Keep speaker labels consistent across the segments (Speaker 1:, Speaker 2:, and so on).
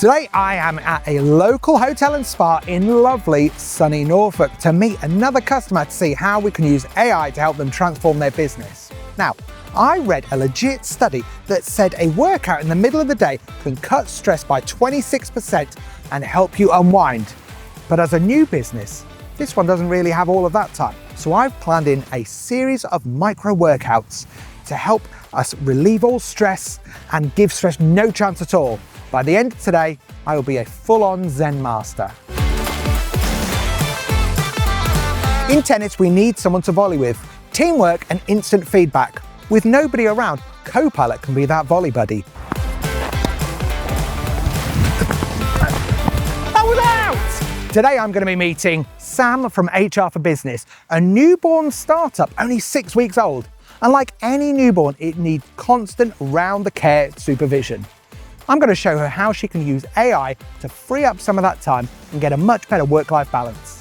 Speaker 1: Today I am at a local hotel and spa in lovely sunny Norfolk to meet another customer to see how we can use AI to help them transform their business. Now, I read a legit study that said a workout in the middle of the day can cut stress by 26% and help you unwind. But as a new business, this one doesn't really have all of that time. So I've planned in a series of micro workouts to help us relieve all stress and give stress no chance at all. By the end of today, I will be a full-on Zen master. In tennis, we need someone to volley with. Teamwork and instant feedback. With nobody around, Copilot can be that volley buddy. That was out! Today I'm going to be meeting Sam from HR4 Business, a newborn startup only 6 weeks old. And like any newborn, it needs constant round-the-care supervision. I'm going to show her how she can use AI to free up some of that time and get a much better work-life balance.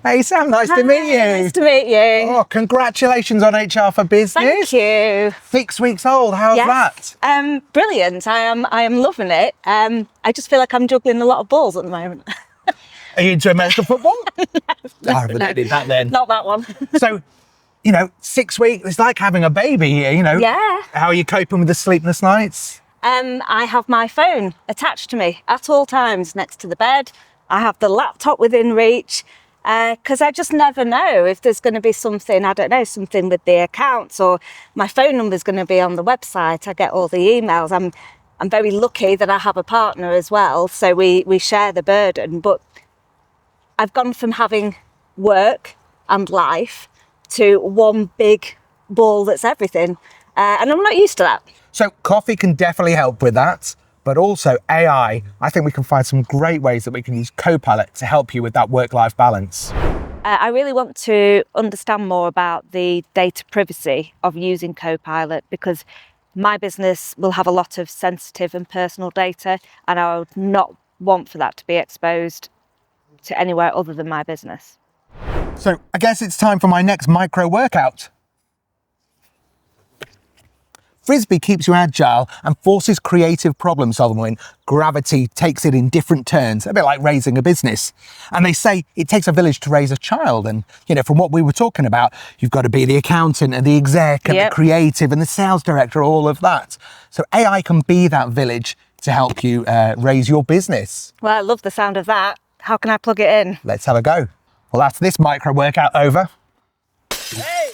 Speaker 1: Hey Sam, nice to meet you.
Speaker 2: Nice to meet you.
Speaker 1: Oh, congratulations on HR4 Business.
Speaker 2: Thank you.
Speaker 1: 6 weeks old, how's that?
Speaker 2: Brilliant. I am loving it. I just feel like I'm juggling a lot of balls at the moment.
Speaker 1: Are you into American football? No, I did that then.
Speaker 2: Not that one.
Speaker 1: So, 6 weeks, it's like having a baby here,
Speaker 2: Yeah.
Speaker 1: How are you coping with the sleepless nights?
Speaker 2: I have my phone attached to me at all times next to the bed. I have the laptop within reach because I just never know if there's going to be something, I don't know, something with the accounts or my phone number's going to be on the website. I get all the emails. I'm very lucky that I have a partner as well, so we share the burden. But I've gone from having work and life to one big ball that's everything. And I'm not used to that.
Speaker 1: So coffee can definitely help with that, but also AI. I think we can find some great ways that we can use Copilot to help you with that work-life balance.
Speaker 2: I really want to understand more about the data privacy of using Copilot because my business will have a lot of sensitive and personal data, and I would not want for that to be exposed to anywhere other than my business.
Speaker 1: So I guess it's time for my next micro workout. Frisbee keeps you agile and forces creative problem solving when gravity takes it in different turns, a bit like raising a business. And they say it takes a village to raise a child. And, from what we were talking about, you've got to be the accountant and the exec and the creative and the sales director, all of that. So AI can be that village to help you raise your business.
Speaker 2: Well, I love the sound of that. How can I plug it in?
Speaker 1: Let's have a go. Well, that's this micro workout over. Hey.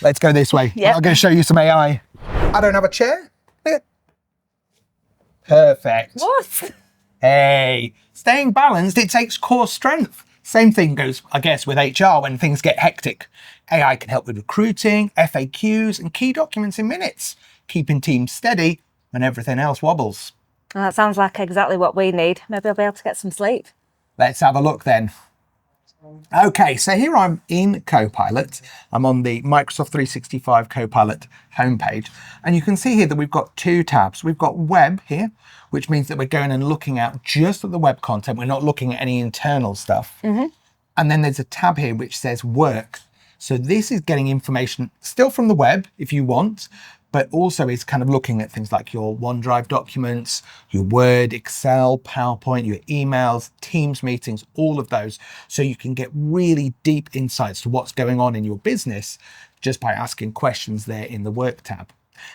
Speaker 1: Let's go this way.
Speaker 2: Yep.
Speaker 1: I'm going to show you some AI. I don't have a chair. Perfect.
Speaker 2: What?
Speaker 1: Hey, staying balanced, it takes core strength. Same thing goes, I guess, with HR when things get hectic. AI can help with recruiting, FAQs, and key documents in minutes, keeping teams steady when everything else wobbles.
Speaker 2: Well, that sounds like exactly what we need. Maybe I'll be able to get some sleep.
Speaker 1: Let's have a look then. Okay, so here I'm in Copilot. I'm on the Microsoft 365 Copilot homepage. And you can see here that we've got two tabs. We've got web here, which means that we're going and looking at just at the web content. We're not looking at any internal stuff. Mm-hmm. And then there's a tab here which says work. So this is getting information still from the web if you want, but also is kind of looking at things like your OneDrive documents, your Word, Excel, PowerPoint, your emails, Teams meetings, all of those. So you can get really deep insights to what's going on in your business just by asking questions there in the Work tab.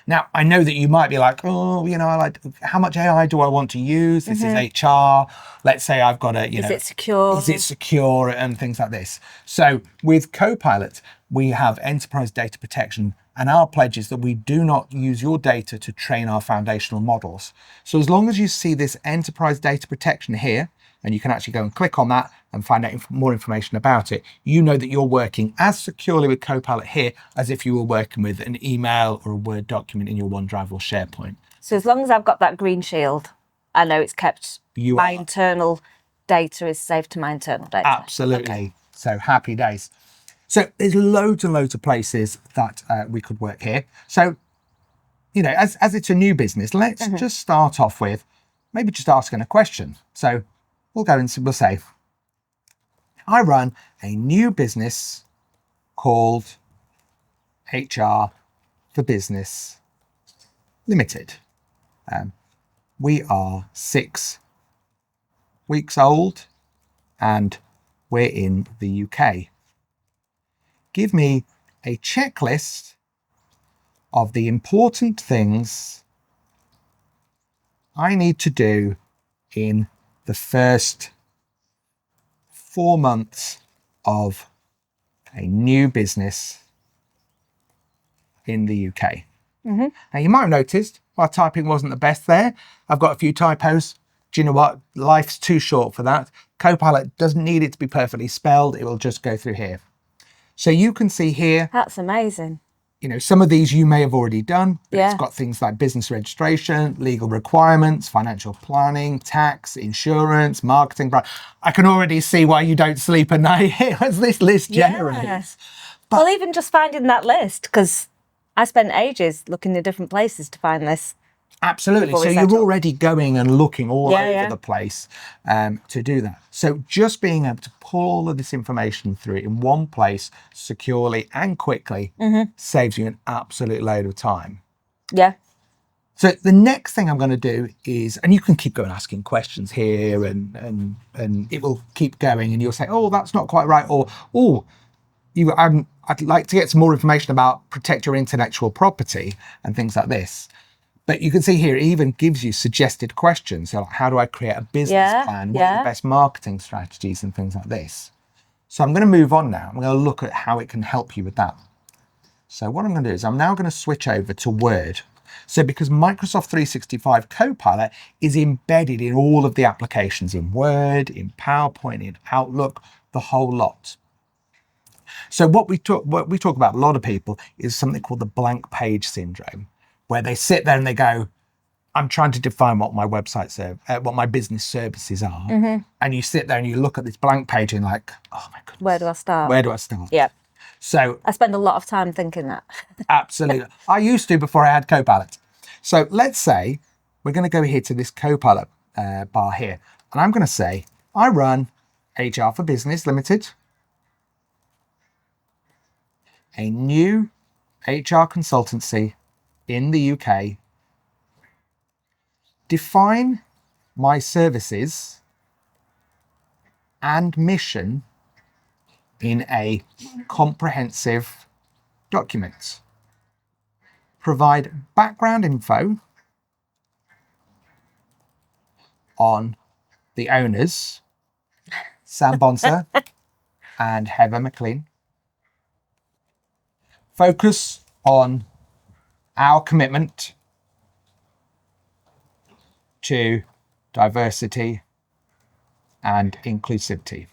Speaker 1: Now, I know that you might be like, how much AI do I want to use? This is HR. Let's say I've got
Speaker 2: Is it secure?
Speaker 1: Is it secure and things like this. So with Copilot, we have enterprise data protection, and our pledge is that we do not use your data to train our foundational models. So as long as you see this enterprise data protection here, and you can actually go and click on that and find out more information about it, you know that you're working as securely with Copilot here as if you were working with an email or a Word document in your OneDrive or SharePoint.
Speaker 2: So as long as I've got that green shield, I know it's kept, internal data is saved to my internal data.
Speaker 1: Absolutely.
Speaker 2: Okay.
Speaker 1: So happy days. So there's loads and loads of places that we could work here. So, as it's a new business, let's just start off with maybe just asking a question. So we'll go and we'll say, I run a new business called HR for Business Limited. We are 6 weeks old and we're in the UK. Give me a checklist of the important things I need to do in the first 4 months of a new business in the UK. Now you might have noticed my typing wasn't the best there. I've got a few typos. Do you know what? Life's too short for that. Copilot doesn't need it to be perfectly spelled. It will just go through here. So you can see here,
Speaker 2: That's amazing.
Speaker 1: you know, some of these you may have already done, but
Speaker 2: Yeah.
Speaker 1: it's got things like business registration, legal requirements, financial planning, tax, insurance, marketing. I can already see why you don't sleep at night as this list generates.
Speaker 2: Well, even just finding that list, because I spent ages looking in different places to find this.
Speaker 1: Absolutely.
Speaker 2: Before
Speaker 1: So
Speaker 2: we
Speaker 1: you're
Speaker 2: settle.
Speaker 1: already going and looking all over
Speaker 2: Yeah.
Speaker 1: the place to do that. So just being able to pull all of this information through in one place securely and quickly saves you an absolute load of time.
Speaker 2: Yeah.
Speaker 1: So the next thing I'm going to do is, and you can keep going asking questions here and it will keep going and you'll say, oh, that's not quite right. Or, oh, I'd like to get some more information about protect your intellectual property and things like this. But you can see here, it even gives you suggested questions. So like, how do I create a business plan? What are the best marketing strategies and things like this? So I'm going to move on now. I'm going to look at how it can help you with that. So what I'm going to do is I'm now going to switch over to Word. So because Microsoft 365 Copilot is embedded in all of the applications in Word, in PowerPoint, in Outlook, the whole lot. So what we talk about, a lot of people, is something called the blank page syndrome, where they sit there and they go, I'm trying to define what my website what my business services are. And you sit there and you look at this blank page and like, oh my goodness.
Speaker 2: Where do I start?
Speaker 1: Where do I start?
Speaker 2: Yeah.
Speaker 1: So
Speaker 2: I spend a lot of time thinking that.
Speaker 1: absolutely. I used to before I had Copilot. So let's say we're going to go here to this Copilot bar here. And I'm going to say, I run HR4 Business Limited, a new HR consultancy in the UK. Define my services and mission in a comprehensive document. Provide background info on the owners, Sam Bonser and Heather McLean. Focus on our commitment to diversity and inclusivity.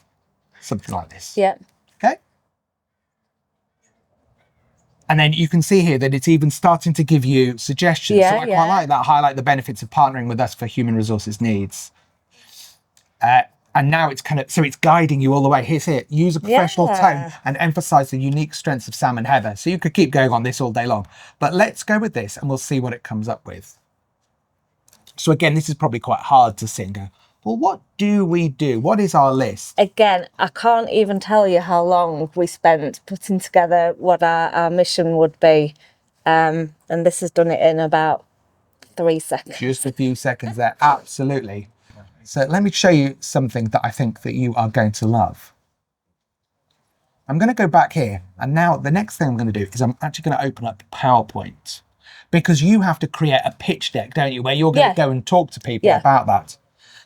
Speaker 1: Something like this.
Speaker 2: Yeah.
Speaker 1: Okay. And then you can see here that it's even starting to give you suggestions.
Speaker 2: Yeah,
Speaker 1: so I quite like that. Highlight the benefits of partnering with us for human resources needs. And now it's so it's guiding you all the way. Here's it. Use a professional tone and emphasize the unique strengths of Sam and Heather. So you could keep going on this all day long. But let's go with this and we'll see what it comes up with. So again, this is probably quite hard to see and go, well, what do we do? What is our list?
Speaker 2: Again, I can't even tell you how long we spent putting together what our mission would be. And this has done it in about 3 seconds.
Speaker 1: Just a few seconds there. Absolutely. So let me show you something that I think that you are going to love. I'm going to go back here. And now the next thing I'm going to do is I'm actually going to open up PowerPoint, because you have to create a pitch deck, don't you, where you're going to go and talk to people about that.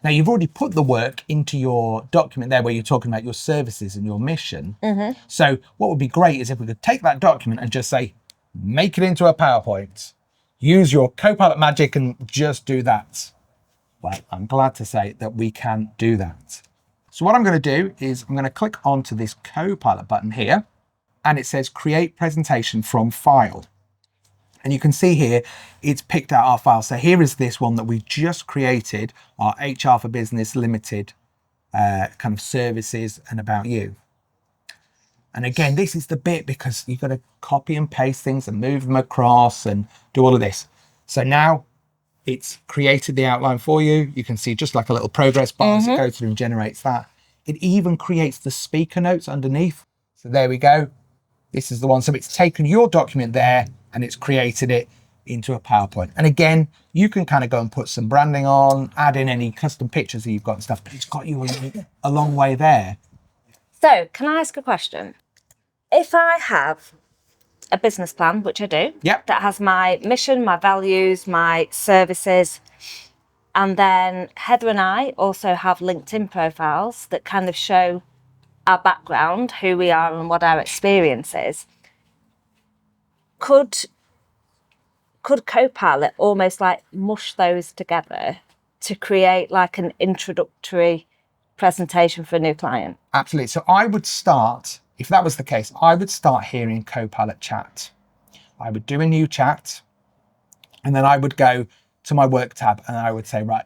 Speaker 1: Now, you've already put the work into your document there where you're talking about your services and your mission. So what would be great is if we could take that document and just say, make it into a PowerPoint. Use your Copilot magic and just do that. Well, I'm glad to say that we can do that. So what I'm going to do is I'm going to click onto this Copilot button here, and it says create presentation from file. And you can see here, it's picked out our file. So here is this one that we just created, our HR4 Business Limited kind of services and about you. And again, this is the bit because you've got to copy and paste things and move them across and do all of this. So now it's created the outline for you. You can see just like a little progress bar as it goes through and generates that. It even creates the speaker notes underneath. So there we go. This is the one. So it's taken your document there and it's created it into a PowerPoint. And again, you can kind of go and put some branding on, add in any custom pictures that you've got and stuff, but it's got you a long way there.
Speaker 2: So can I ask a question? If I have a business plan, which I do,
Speaker 1: Yep.
Speaker 2: that has my mission, my values, my services, and then Heather and I also have LinkedIn profiles that kind of show our background, who we are and what our experience is. Could Copilot almost like mush those together to create like an introductory presentation for a new client?
Speaker 1: Absolutely. So I would start, if that was the case, I would start here in Copilot chat. I would do a new chat and then I would go to my work tab and I would say, right,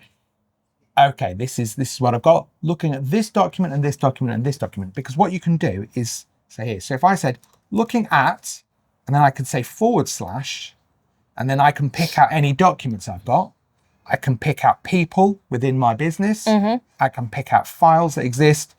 Speaker 1: okay, this is what I've got, looking at this document and this document and this document, because what you can do is say here. So if I said looking at, and then I could say /, and then I can pick out any documents I've got. I can pick out people within my business. I can pick out files that exist,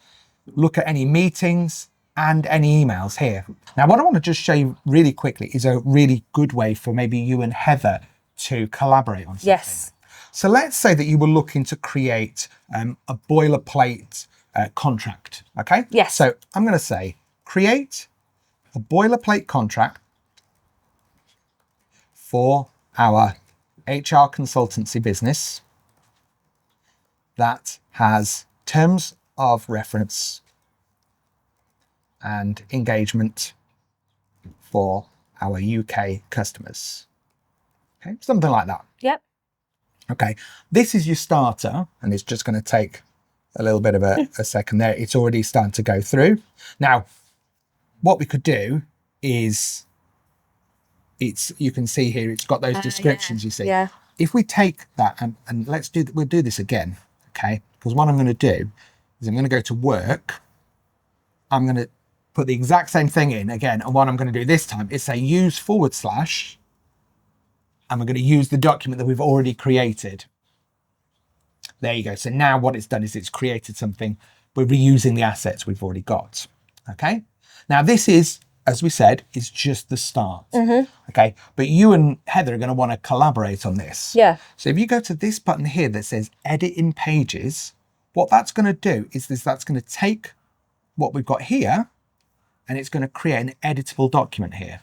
Speaker 1: look at any meetings and any emails here. Now, what I want to just show you really quickly is a really good way for maybe you and Heather to collaborate on something.
Speaker 2: Yes.
Speaker 1: So let's say that you were looking to create a boilerplate contract, okay?
Speaker 2: Yes.
Speaker 1: So I'm going to say create a boilerplate contract for our HR consultancy business that has terms of reference and engagement for our UK customers. Okay, something like that.
Speaker 2: Yep.
Speaker 1: Okay, this is your starter, and it's just going to take a little bit of a second there. It's already starting to go through. Now, what we could do is you can see here, it's got those descriptions, you see.
Speaker 2: Yeah.
Speaker 1: If we take that and we'll do this again, okay? Because what I'm going to do is I'm going to go to work. I'm going to put the exact same thing in again. And what I'm going to do this time is say use /, and we're going to use the document that we've already created. There you go. So now what it's done is it's created something. We're reusing the assets we've already got. Okay. Now this is, as we said, is just the start. Okay. But you and Heather are going to want to collaborate on this.
Speaker 2: Yeah.
Speaker 1: So if you go to this button here that says edit in pages, what that's going to do is that's going to take what we've got here and it's going to create an editable document here.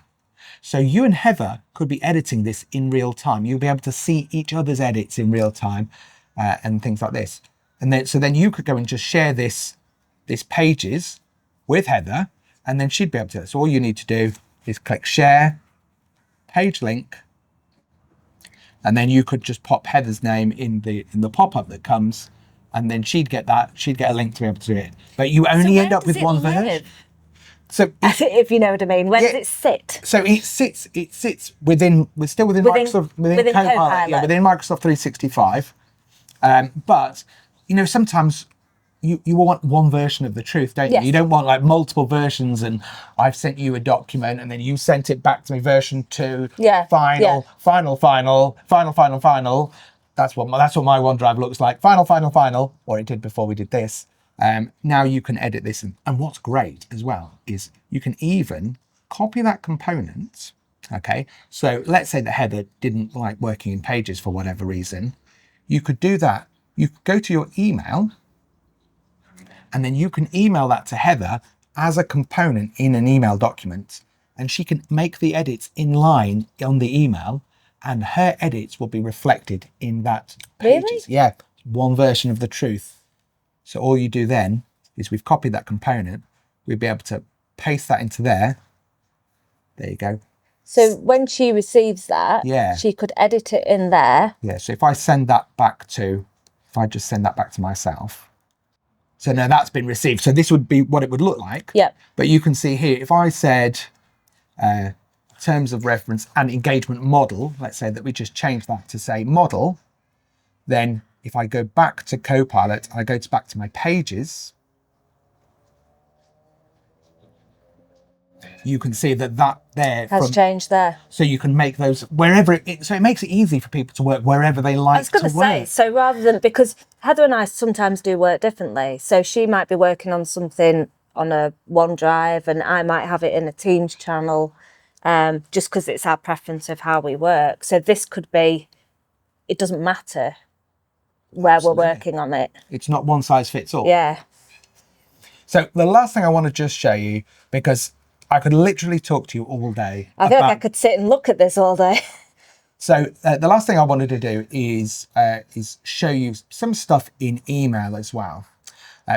Speaker 1: So you and Heather could be editing this in real time. You'll be able to see each other's edits in real time and things like this. And then you could go and just share this pages with Heather, and then she'd be able to. So all you need to do is click share, page link, and then you could just pop Heather's name in the pop-up that comes, and then she'd get a link to be able to do it. But you only end up with one version. So
Speaker 2: if you know what I mean, where does it sit?
Speaker 1: So it sits within. We're still within Microsoft, within Copilot, yeah, within Microsoft 365. But you know, sometimes you want one version of the truth, don't you?
Speaker 2: Yes.
Speaker 1: You don't want like multiple versions. And I've sent you a document, and then you sent it back to me, version 2.
Speaker 2: Yeah.
Speaker 1: Final. That's what my OneDrive looks like. Final, or it did before we did this. Now you can edit this, and what's great as well is you can even copy that component. Okay, so let's say that Heather didn't like working in Pages for whatever reason. You could do that. You could go to your email, and then you can email that to Heather as a component in an email document, and she can make the edits in line on the email, and her edits will be reflected in that Pages.
Speaker 2: Really?
Speaker 1: Yeah, one version of the truth. So all you do then is we've copied that component. We'll be able to paste that into there. There you go.
Speaker 2: So when she receives that, she could edit it in there.
Speaker 1: Yeah, so if I just send that back to myself. So now that's been received. So this would be what it would look like.
Speaker 2: Yep.
Speaker 1: But you can see here, if I said terms of reference and engagement model, let's say that we just change that to say model, then if I go back to Copilot, I go back to my Pages, you can see that there
Speaker 2: has changed there.
Speaker 1: So you can make those wherever so it makes it easy for people to work wherever they like to work. I was going to say,
Speaker 2: so rather than, because Heather and I sometimes do work differently. So she might be working on something on a OneDrive, and I might have it in a Teams channel, just because it's our preference of how we work. So this could be, it doesn't matter where
Speaker 1: Absolutely.
Speaker 2: we're working on it.
Speaker 1: It's not one size fits all.
Speaker 2: Yeah.
Speaker 1: So the last thing I want to just show you, because I could literally talk to you all day.
Speaker 2: I feel like I could sit and look at this all day.
Speaker 1: So the last thing I wanted to do is show you some stuff in email as well,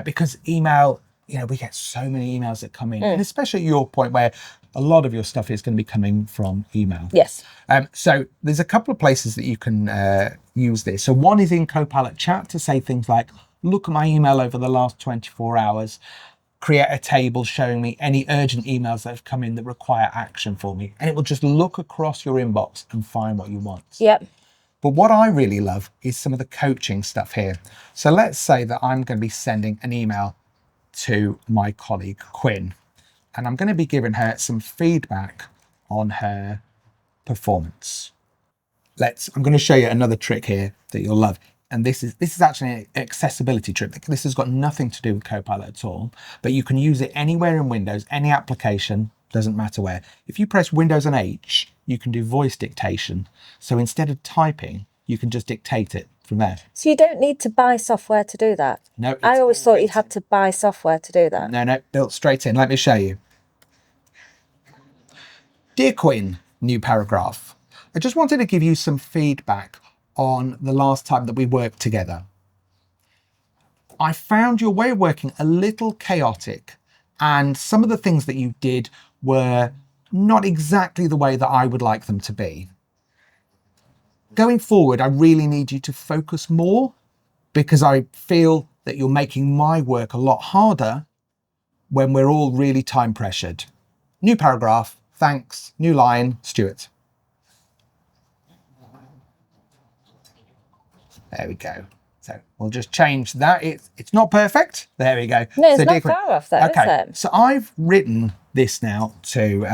Speaker 1: because email, we get so many emails that come in, and especially at your point where a lot of your stuff is going to be coming from email.
Speaker 2: Yes.
Speaker 1: So there's a couple of places that you can use this. So one is in Copilot Chat to say things like, look at my email over the last 24 hours, create a table showing me any urgent emails that have come in that require action for me. And it will just look across your inbox and find what you want.
Speaker 2: Yep.
Speaker 1: But what I really love is some of the coaching stuff here. So let's say that I'm going to be sending an email to my colleague, Quinn, and I'm going to be giving her some feedback on her performance. I'm going to show you another trick here that you'll love. And this is actually an accessibility trick. This has got nothing to do with Copilot at all, but you can use it anywhere in Windows, any application, doesn't matter where. If you press Windows and H, you can do voice dictation. So instead of typing, you can just dictate it from there.
Speaker 2: So you don't need to buy software to do that?
Speaker 1: No.
Speaker 2: I always thought you'd have to buy software to do that.
Speaker 1: No, built straight in. Let me show you. Dear Quinn, new paragraph. I just wanted to give you some feedback on the last time that we worked together. I found your way of working a little chaotic, and some of the things that you did were not exactly the way that I would like them to be. Going forward, I really need you to focus more, because I feel that you're making my work a lot harder when we're all really time pressured. New paragraph, thanks, new line, Stuart. There we go. So we'll just change that. It's not perfect. There we go.
Speaker 2: No, it's
Speaker 1: so
Speaker 2: not far off though,
Speaker 1: okay.
Speaker 2: is it?
Speaker 1: So I've written this now to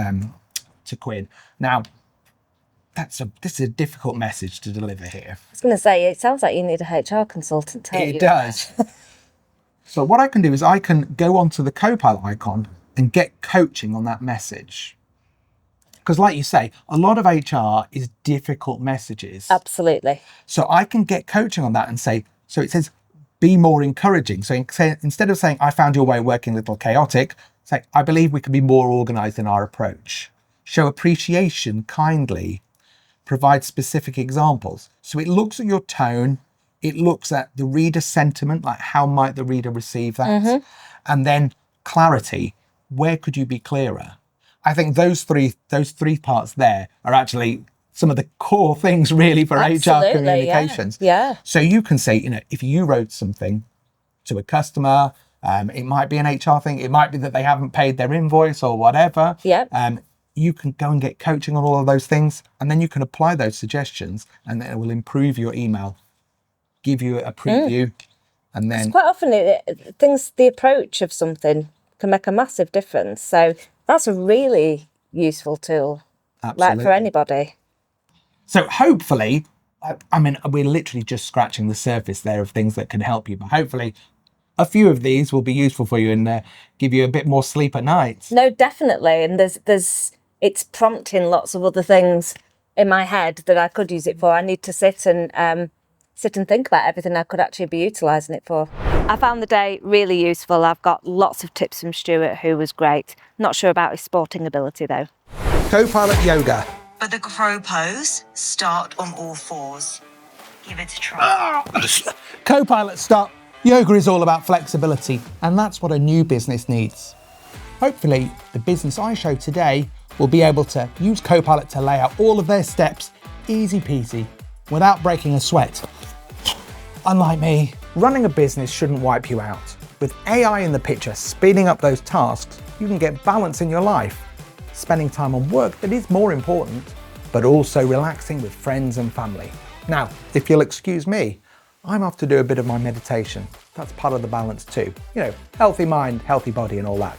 Speaker 1: Quinn. Now, this is a difficult message to deliver here.
Speaker 2: I was going to say, it sounds like you need a HR consultant, don't you?
Speaker 1: It does. So what I can do is I can go onto the Copilot icon and get coaching on that message. Because like you say, a lot of HR is difficult messages.
Speaker 2: Absolutely.
Speaker 1: So I can get coaching on that and say, so it says, be more encouraging. So instead of saying, I found your way of working a little chaotic, say, I believe we can be more organized in our approach. Show appreciation kindly. Provide specific examples. So it looks at your tone. It looks at the reader sentiment, like how might the reader receive that? And then clarity. Where could you be clearer? I think those three parts there are actually some of the core things really for
Speaker 2: Absolutely,
Speaker 1: HR communications.
Speaker 2: Yeah.
Speaker 1: So you can say, if you wrote something to a customer, it might be an HR thing, it might be that they haven't paid their invoice or whatever.
Speaker 2: Yeah.
Speaker 1: You can go and get coaching on all of those things, and then you can apply those suggestions, and then it will improve your email, give you a preview, and then...
Speaker 2: Quite often the approach of something can make a massive difference. So that's a really useful tool,
Speaker 1: Absolutely.
Speaker 2: like for anybody.
Speaker 1: So hopefully, I mean, we're literally just scratching the surface there of things that can help you, but hopefully a few of these will be useful for you and give you a bit more sleep at night.
Speaker 2: No, definitely. And it's prompting lots of other things in my head that I could use it for. I need to sit and think about everything I could actually be utilising it for. I found the day really useful. I've got lots of tips from Stuart, who was great. Not sure about his sporting ability though.
Speaker 1: Copilot Yoga.
Speaker 3: For the crow pose, start on all fours. Give it a try.
Speaker 1: Copilot Start Yoga is all about flexibility, and that's what a new business needs. Hopefully, the business I show today will be able to use Copilot to lay out all of their steps easy peasy without breaking a sweat. Unlike me, running a business shouldn't wipe you out. With AI in the picture speeding up those tasks, you can get balance in your life, spending time on work that is more important, but also relaxing with friends and family. Now, if you'll excuse me, I'm off to do a bit of my meditation. That's part of the balance too. Healthy mind, healthy body and all that.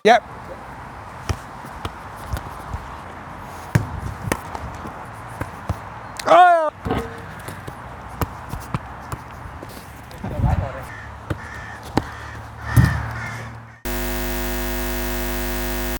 Speaker 1: Yep,